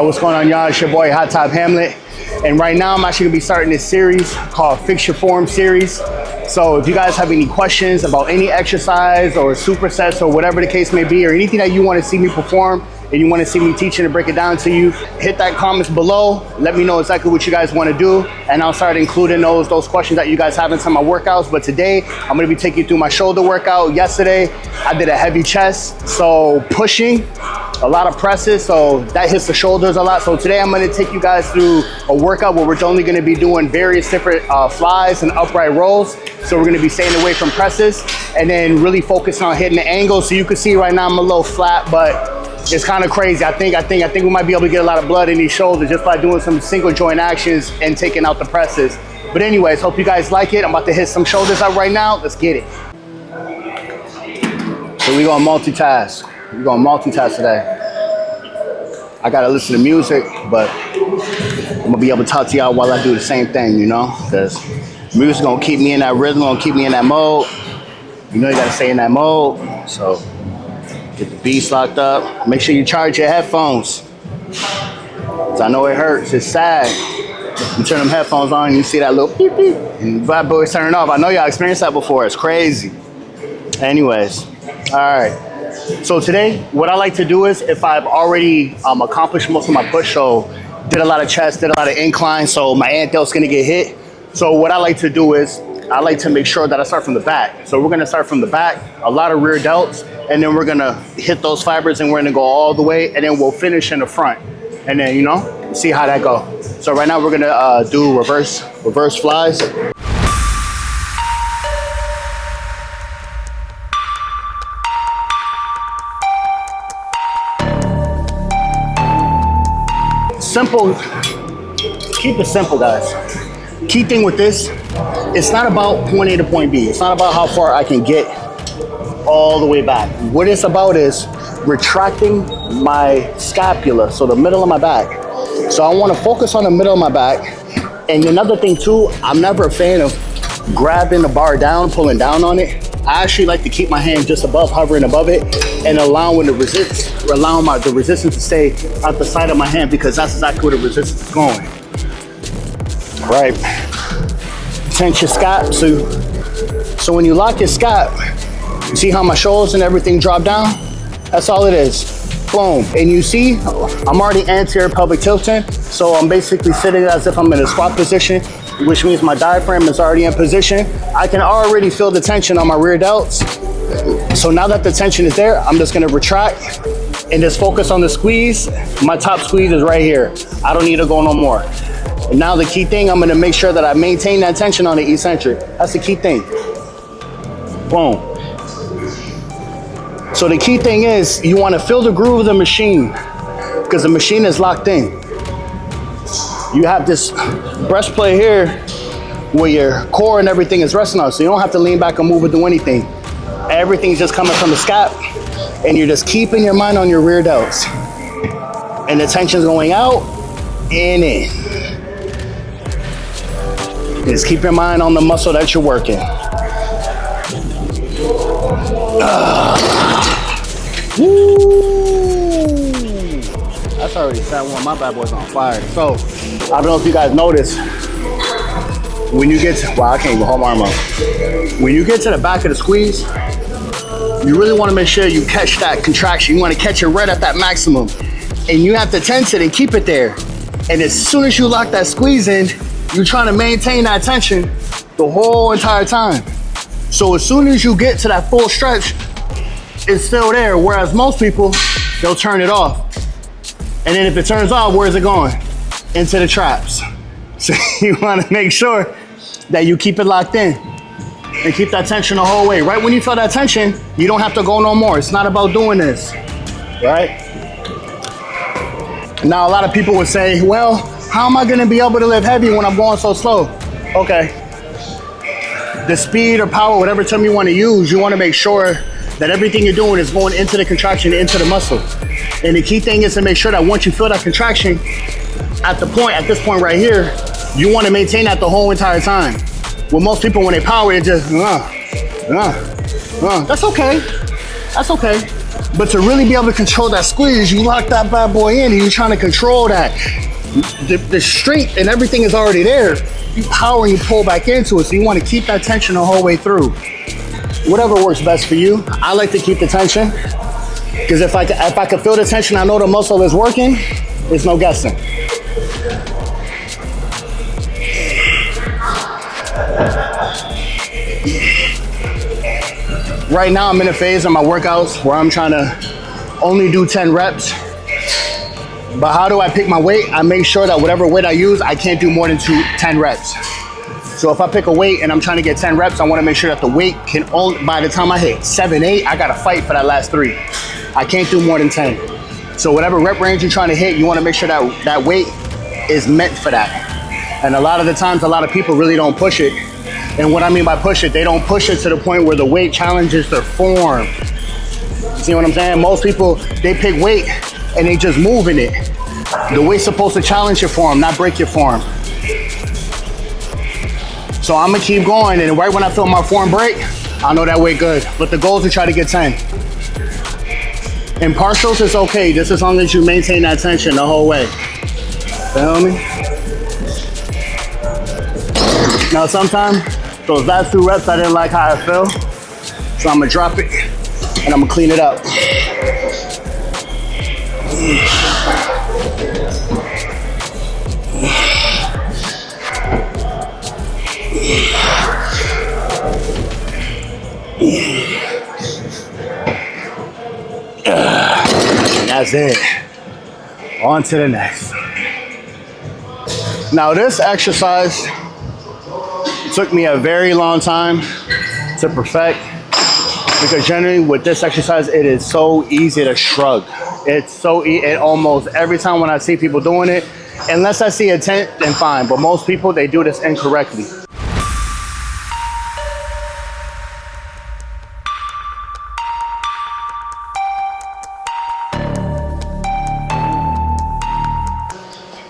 What's going on, y'all? It's your boy, Antwane Hamlett. And right now, I'm actually gonna be starting this series called Fix Your Form series. So if you guys have any questions about any exercise or supersets or whatever the case may be, or anything that you wanna see me perform and you wanna see me teaching and break it down to you, hit that comments below. Let me know exactly what you guys wanna do, and I'll start including those questions that you guys have into my workouts. But today, I'm gonna be taking you through my shoulder workout. Yesterday, I did a heavy chest, so pushing, a lot of presses, so that hits the shoulders a lot. So today I'm gonna take you guys through a workout where we're only gonna be doing various different flies and upright rolls. So we're gonna be staying away from presses and then really focusing on hitting the angle. So you can see right now I'm a little flat, but it's kind of crazy. I think we might be able to get a lot of blood in these shoulders just by doing some single joint actions and taking out the presses. But anyways, hope you guys like it. I'm about to hit some shoulders up right now. Let's get it. So we're gonna multitask. We're gonna multitask today. I gotta listen to music, but I'm gonna be able to talk to y'all while I do the same thing, you know? Because music's gonna keep me in that rhythm, gonna keep me in that mode. You know you gotta stay in that mode. So get the beats locked up. Make sure you charge your headphones. Cause I know it hurts, it's sad. You turn them headphones on and you see that little beep beep and the bad boys turning off. I know y'all experienced that before, it's crazy. Anyways, all right. So today, what I like to do is, if I've already accomplished most of my push, so did a lot of chest, did a lot of incline, so my ant delt's gonna get hit. So what I like to do is, I like to make sure that I start from the back. So we're gonna start from the back, a lot of rear delts, and then we're gonna hit those fibers and we're gonna go all the way, and then we'll finish in the front. And then, you know, see how that go. So right now we're gonna do reverse flies. Simple, keep it simple, guys. Key thing with this, it's not about point A to point B. It's not about how far I can get all the way back. What it's about is retracting my scapula, so the middle of my back. So I wanna focus on the middle of my back. And another thing too, I'm never a fan of grabbing the bar down, pulling down on it. I actually like to keep my hand just above, hovering above it, and allowing the resistance to stay at the side of my hand, because that's exactly where the resistance is going. Right. Tense your scap. So when you lock your scap, you see how my shoulders and everything drop down? That's all it is. Boom. And you see, I'm already anterior pelvic tilting, so I'm basically sitting as if I'm in a squat position, which means my diaphragm is already in position. I can already feel the tension on my rear delts. So now that the tension is there, I'm just gonna retract and just focus on the squeeze. My top squeeze is right here. I don't need to go no more. And now the key thing, I'm gonna make sure that I maintain that tension on the eccentric. That's the key thing. Boom. So the key thing is, you wanna feel the groove of the machine, because the machine is locked in. You have this breastplate here where your core and everything is resting on, so you don't have to lean back and move or do anything. Everything's just coming from the scap, and you're just keeping your mind on your rear delts. And the tension's going out and in. Just keep your mind on the muscle that you're working. Woo! That's already set one. My bad boy's on fire. So, I don't know if you guys noticed, when you get to, wow, I can't even hold my arm up. When you get to the back of the squeeze, you really want to make sure you catch that contraction. You want to catch it right at that maximum. And you have to tense it and keep it there. And as soon as you lock that squeeze in, you're trying to maintain that tension the whole entire time. So as soon as you get to that full stretch, it's still there. Whereas most people, they'll turn it off. And then if it turns off, where's it going? Into the traps. So you want to make sure that you keep it locked in and keep that tension the whole way. Right when you feel that tension, you don't have to go no more. It's not about doing this, right? Now, a lot of people would say, well, how am I gonna be able to lift heavy when I'm going so slow? Okay, the speed or power, whatever term you wanna use, you wanna make sure that everything you're doing is going into the contraction, into the muscle. And the key thing is to make sure that once you feel that contraction, at this point right here, you wanna maintain that the whole entire time. Well, most people, when they power, it just, that's okay. That's okay. But to really be able to control that squeeze, you lock that bad boy in and you're trying to control that. The strength and everything is already there. You power and you pull back into it. So you want to keep that tension the whole way through. Whatever works best for you. I like to keep the tension because if I can feel the tension, I know the muscle is working. There's no guessing. Right now I'm in a phase of my workouts where I'm trying to only do 10 reps. But how do I pick my weight? I make sure that whatever weight I use, I can't do more than 10 reps. So if I pick a weight and I'm trying to get 10 reps, I want to make sure that the weight can only, by the time I hit 7, 8, I got to fight for that last 3. I can't do more than 10. So whatever rep range you're trying to hit, you want to make sure that that weight is meant for that. And a lot of the times, a lot of people really don't push it. And what I mean by push it, they don't push it to the point where the weight challenges their form. See what I'm saying? Most people, they pick weight and they just move in it. The weight's supposed to challenge your form, not break your form. So I'm gonna keep going, and right when I feel my form break, I know that weight good. But the goal is to try to get 10. In partials, it's okay, just as long as you maintain that tension the whole way. Feel me? Now sometimes, those last 2 reps, I didn't like how I feel. So I'm gonna drop it, and I'm gonna clean it up. That's it. On to the next. Now this exercise took me a very long time to perfect because generally with this exercise, it is so easy to shrug. It's so easy, almost every time when I see people doing it, unless I see a tent, then fine. But most people, they do this incorrectly.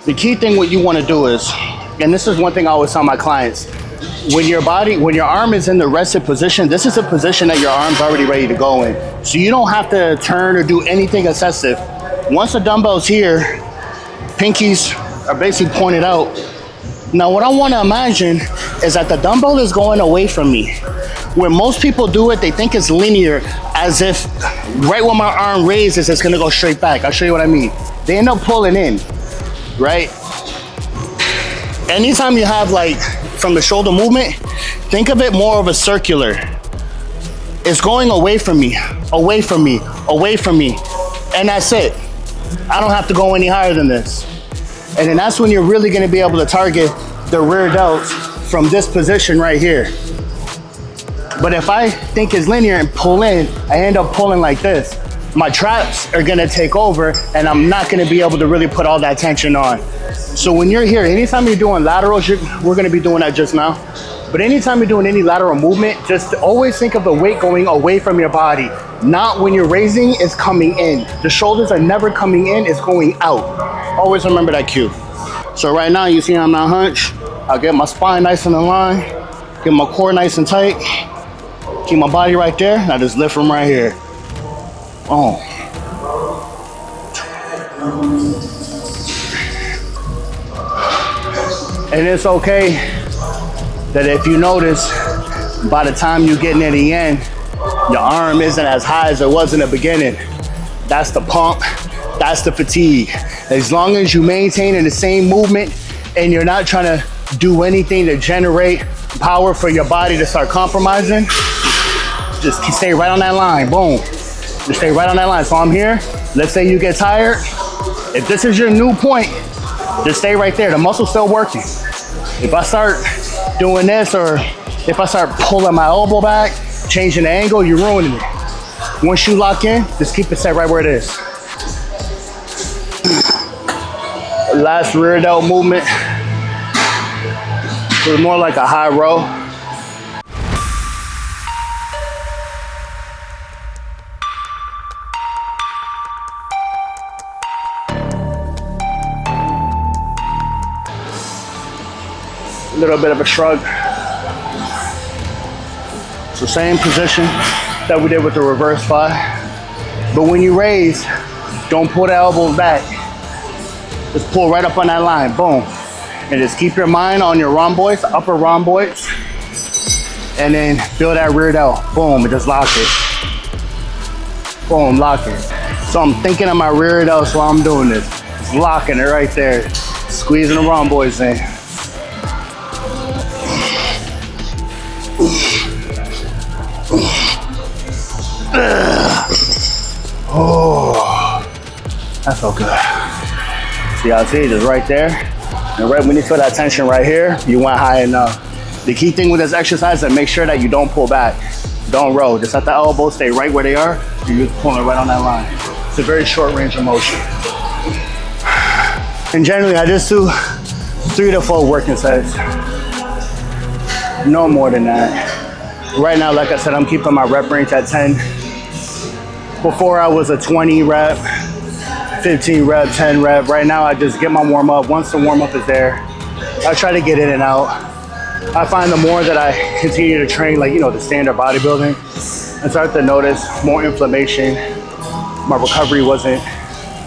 The key thing what you want to do is, and this is one thing I always tell my clients, when your arm is in the rested position, this is a position that your arm's already ready to go in. So you don't have to turn or do anything excessive. Once the dumbbell's here, pinkies are basically pointed out. Now what I want to imagine is that the dumbbell is going away from me. When most people do it, they think it's linear, as if right when my arm raises, it's going to go straight back. I'll show you what I mean. They end up pulling in. Right? Anytime you have like from the shoulder movement, think of it more of a circular. It's going away from me, away from me, away from me. And that's it. I don't have to go any higher than this. And then that's when you're really gonna be able to target the rear delts from this position right here. But if I think it's linear and pull in, I end up pulling like this. My traps are gonna take over and I'm not gonna be able to really put all that tension on. So when you're here, anytime you're doing laterals, we're gonna be doing that just now. But anytime you're doing any lateral movement, just always think of the weight going away from your body. Not when you're raising, it's coming in. The shoulders are never coming in, it's going out. Always remember that cue. So right now, you see I'm not hunched. I'll get my spine nice and in line, get my core nice and tight, keep my body right there, and I just lift from right here. Oh. And it's okay that if you notice, by the time you get near the end, your arm isn't as high as it was in the beginning. That's the pump, that's the fatigue. As long as you maintain in the same movement and you're not trying to do anything to generate power for your body to start compromising, just stay right on that line, boom. Just stay right on that line. So I'm here, let's say you get tired. If this is your new point, just stay right there. The muscle's still working. If I start doing this, or if I start pulling my elbow back, changing the angle, you're ruining it. Once you lock in, just keep it set right where it is. Last rear delt movement. So more like a high row. A little bit of a shrug. So same position that we did with the reverse 5. But when you raise, don't pull the elbows back. Just pull right up on that line, boom. And just keep your mind on your rhomboids, upper rhomboids, and then feel that rear delt, boom, and just lock it. Boom, lock it. So I'm thinking of my rear delts while I'm doing this. Just locking it right there. Squeezing the rhomboids in. Oh, that felt good. See how it's just right there? And right when you feel that tension right here, you went high enough. The key thing with this exercise is make sure that you don't pull back. Don't roll. Just let the elbows stay right where they are. You're just pulling right on that line. It's a very short range of motion. And generally, I just do 3 to 4 working sets. No more than that. Right now, like I said, I'm keeping my rep range at 10. Before I was a 20 rep, 15 rep, 10 rep. Right now, I just get my warm up. Once the warm up is there, I try to get in and out. I find the more that I continue to train, like, you know, the standard bodybuilding, I start to notice more inflammation. My recovery wasn't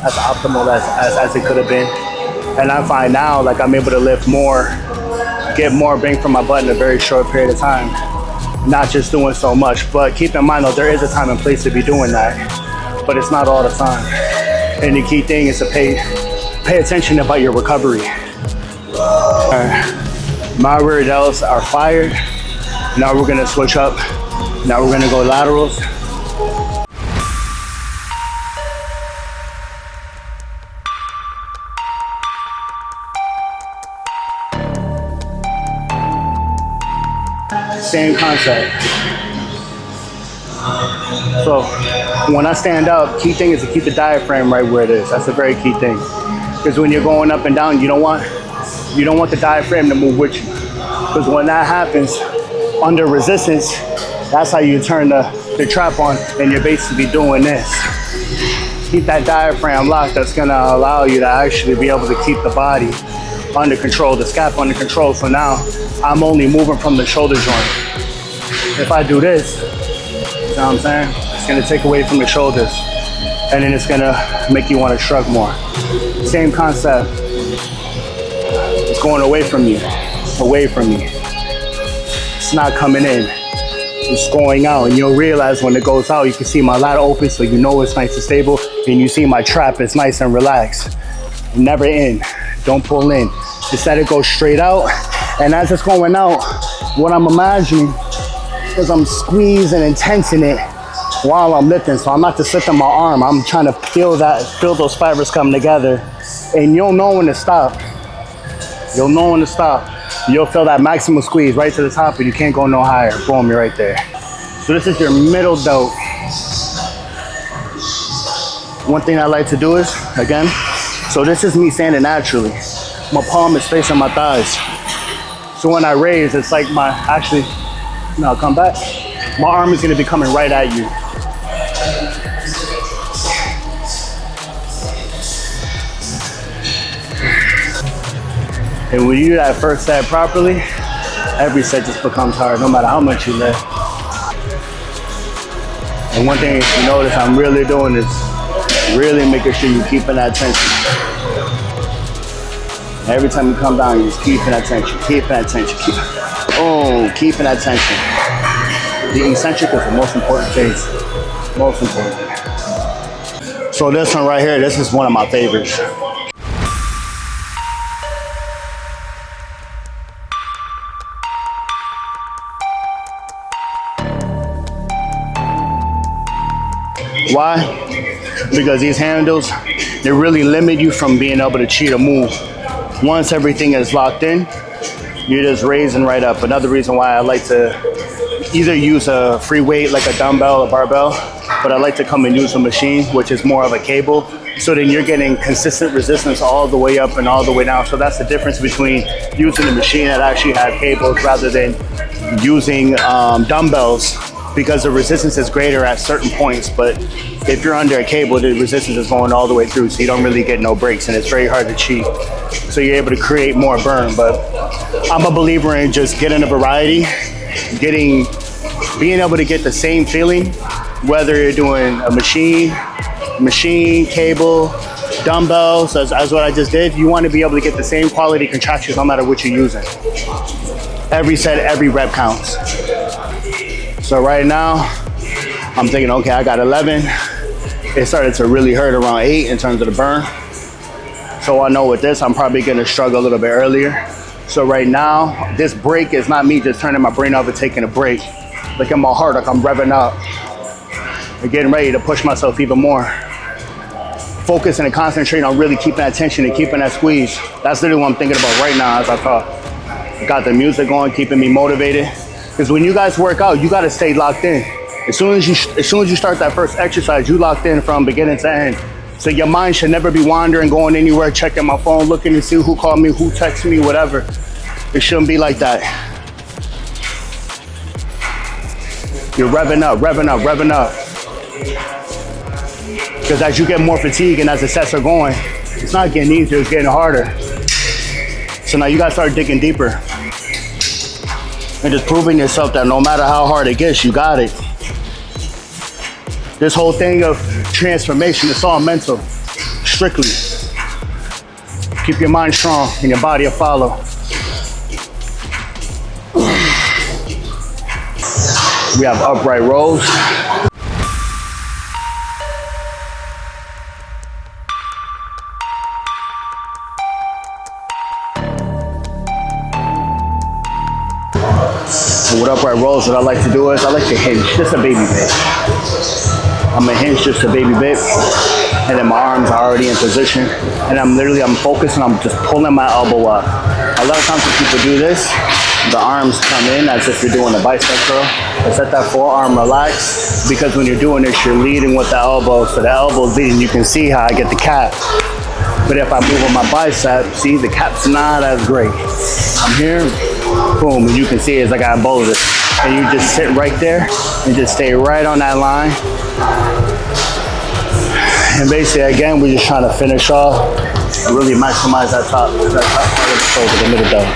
as optimal as it could have been. And I find now, like, I'm able to lift more, get more bang for my butt in a very short period of time. Not just doing so much, but keep in mind though, there is a time and place to be doing that, but it's not all the time. And the key thing is to pay attention about your recovery. My rear delts are fired. Now we're gonna switch up. Now we're gonna go laterals. Same concept. So when I stand up, key thing is to keep the diaphragm right where it is. That's a very key thing. Because when you're going up and down, you don't want the diaphragm to move with you. Because when that happens, under resistance, that's how you turn the trap on, and you're basically doing this. Keep that diaphragm locked. That's gonna allow you to actually be able to keep the body under control, the scap under control. So now I'm only moving from the shoulder joint. If I do this, you know what I'm saying? It's gonna take away from the shoulders, and then it's gonna make you want to shrug more. Same concept. It's going away from you, away from you. It's not coming in. It's going out, and you'll realize when it goes out, you can see my lat open, so you know it's nice and stable, and you see my trap is nice and relaxed. Never in. Don't pull in. Just let it go straight out. And as it's going out, what I'm imagining is I'm squeezing and tensing it while I'm lifting. So I'm not just lifting my arm. I'm trying to feel those fibers come together. And you'll know when to stop. You'll know when to stop. You'll feel that maximum squeeze right to the top, and you can't go no higher. Boom, you're right there. So this is your middle delt. One thing I like to do is, again, so this is me standing naturally. My palm is facing my thighs. So when I raise, it's like come back. My arm is gonna be coming right at you. And when you do that first set properly, every set just becomes hard, no matter how much you lift. And one thing you notice I'm really doing is really making sure you're keeping that tension. Every time you come down, you're just keeping that tension, keeping that tension, keeping that tension. The eccentric is the most important phase, most important. So this one right here, this is one of my favorites. Why? Because these handles, they really limit you from being able to cheat a move. Once everything is locked in, you're just raising right up. Another reason why I like to either use a free weight like a dumbbell or barbell, but I like to come and use a machine, which is more of a cable. So then you're getting consistent resistance all the way up and all the way down. So that's the difference between using a machine that actually has cables rather than using dumbbells, because the resistance is greater at certain points. But if you're under a cable, the resistance is going all the way through, so you don't really get no breaks, and it's very hard to cheat. So you're able to create more burn. But I'm a believer in just getting a variety, being able to get the same feeling, whether you're doing a machine machine, cable, dumbbells, as what I just did, you want to be able to get the same quality contractions no matter what you're using. Every set, every rep counts. So right now, I'm thinking, okay, I got 11. It started to really hurt around 8 in terms of the burn. So I know with this, I'm probably gonna struggle a little bit earlier. So right now, this break is not me just turning my brain off and taking a break. Look at my heart, like I'm revving up and getting ready to push myself even more. Focusing and concentrating on really keeping that tension and keeping that squeeze. That's literally what I'm thinking about right now as I talk. I got the music going, keeping me motivated. Because when you guys work out, you gotta stay locked in. As soon as you start that first exercise, you locked in from beginning to end. So your mind should never be wandering, going anywhere, checking my phone, looking to see who called me, who texted me, whatever. It shouldn't be like that. You're revving up, revving up, revving up. Because as you get more fatigue and as the sets are going, it's not getting easier, it's getting harder. So now you gotta start digging deeper. And just proving yourself that no matter how hard it gets, you got it. This whole thing of transformation, it's all mental, strictly. Keep your mind strong and your body will follow. We have upright rows. And with upright rows, what I like to do is I like to hinge, just a baby bit. I'm gonna hinge just a baby bit, and then my arms are already in position, and I'm focused and I'm just pulling my elbow up. A lot of times when people do this, the arms come in as if you're doing a bicep curl. Just let that forearm relax, because when you're doing this, you're leading with the elbow. So the elbow's leading, you can see how I get the cap. But if I move on my bicep, see, the cap's not as great. I'm here, boom, and you can see as I got both of it. And you just sit right there and just stay right on that line. And basically, again, we're just trying to finish off and really maximize that top part of the shoulder, the middle delt.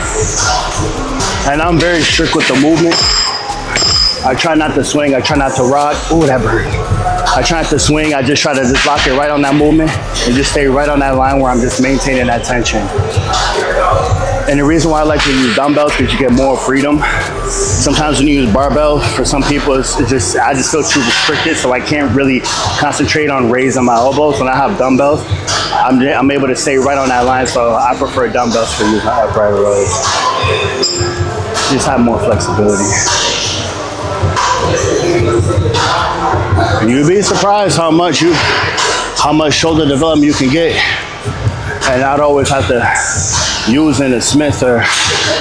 And I'm very strict with the movement. I try not to swing, I try not to rock. Ooh, that burn. I try not to swing, I just try to just lock it right on that movement and just stay right on that line where I'm just maintaining that tension. And the reason why I like to use dumbbells is because you get more freedom. Sometimes when you use barbell, for some people, I just feel too restricted, so I can't really concentrate on raising my elbows. When I have dumbbells, I'm able to stay right on that line, so I prefer dumbbells for using upright rows. Just have more flexibility. You'd be surprised how much shoulder development you can get, and not always have to using a Smith or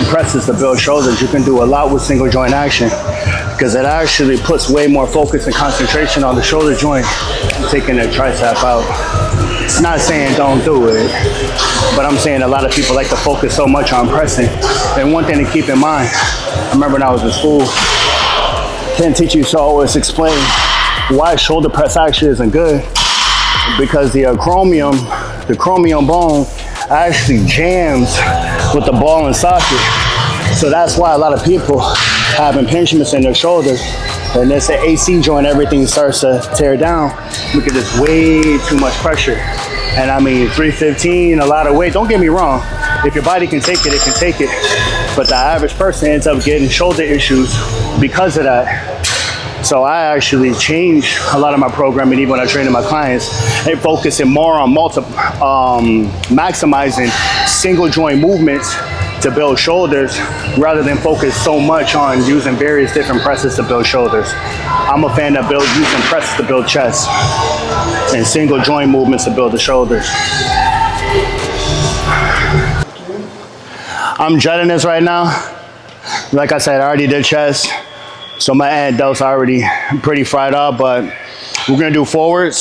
presses to build shoulders. You can do a lot with single joint action, because it actually puts way more focus and concentration on the shoulder joint, taking the tricep out. Not saying don't do it, but I'm saying a lot of people like to focus so much on pressing. And one thing to keep in mind, I remember when I was in school, the teacher used to always explain why shoulder press actually isn't good, because the chromium bone actually jams with the ball and socket. So that's why a lot of people have impingements in their shoulders. And it's an AC joint, everything starts to tear down because it's way too much pressure. And I mean, 315, a lot of weight. Don't get me wrong. If your body can take it, it can take it. But the average person ends up getting shoulder issues because of that. So I actually changed a lot of my programming, even when I train my clients, and focusing more on maximizing single joint movements to build shoulders, rather than focus so much on using various different presses to build shoulders. I'm a fan of using presses to build chest and single joint movements to build the shoulders. I'm jutting this right now. Like I said, I already did chest, so my ad delts are already pretty fried up, but we're gonna do forward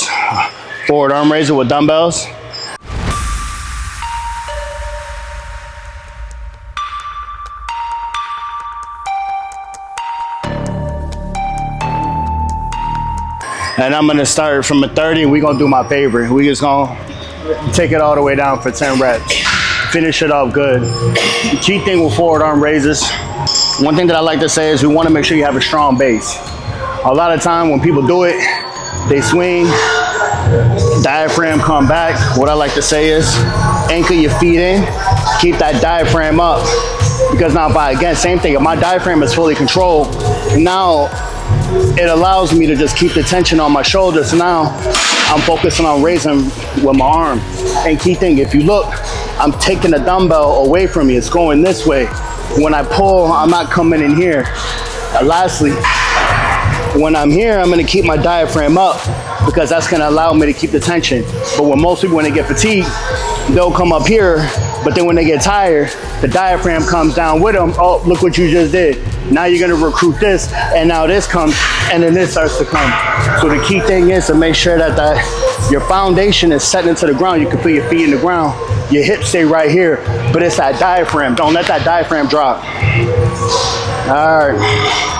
arm raiser with dumbbells. And I'm gonna start from a 30, and we're gonna do my favorite. We just gonna take it all the way down for 10 reps. Finish it off good. The key thing with forward arm raises, one thing that I like to say is we wanna make sure you have a strong base. A lot of time when people do it, they swing, Diaphragm come back. What I like to say is anchor your feet in, keep that diaphragm up. Because now, again, same thing, if my diaphragm is fully controlled, now it allows me to just keep the tension on my shoulders. So now I'm focusing on raising with my arm. And key thing, if you look, I'm taking the dumbbell away from me. It's going this way. When I pull, I'm not coming in here. Lastly, when I'm here, I'm gonna keep my diaphragm up because that's gonna allow me to keep the tension. But when most people, when they get fatigued, they'll come up here, but then when they get tired, the diaphragm comes down with them. Oh, look what you just did. Now you're gonna recruit this, and now this comes, and then this starts to come. So the key thing is to make sure that your foundation is set into the ground. You can put your feet in the ground, your hips stay right here, but it's that diaphragm. Don't let that diaphragm drop. All right.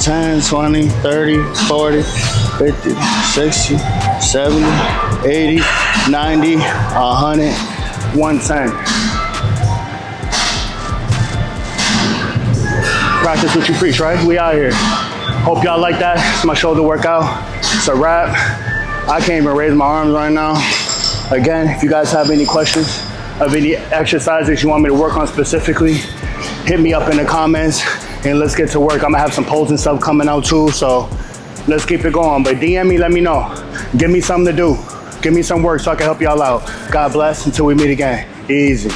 10, 20, 30, 40, 50, 60, 70, 80, 90, 100, 110. Practice what you preach, right? We out here. Hope y'all like that. It's my shoulder workout. It's a wrap. I can't even raise my arms right now. Again, if you guys have any questions of any exercises you want me to work on specifically, hit me up in the comments and let's get to work. I'm gonna have some polls and stuff coming out too, so let's keep it going. But DM me, let me know. Give me something to do. Give me some work so I can help y'all out. God bless until we meet again. Easy.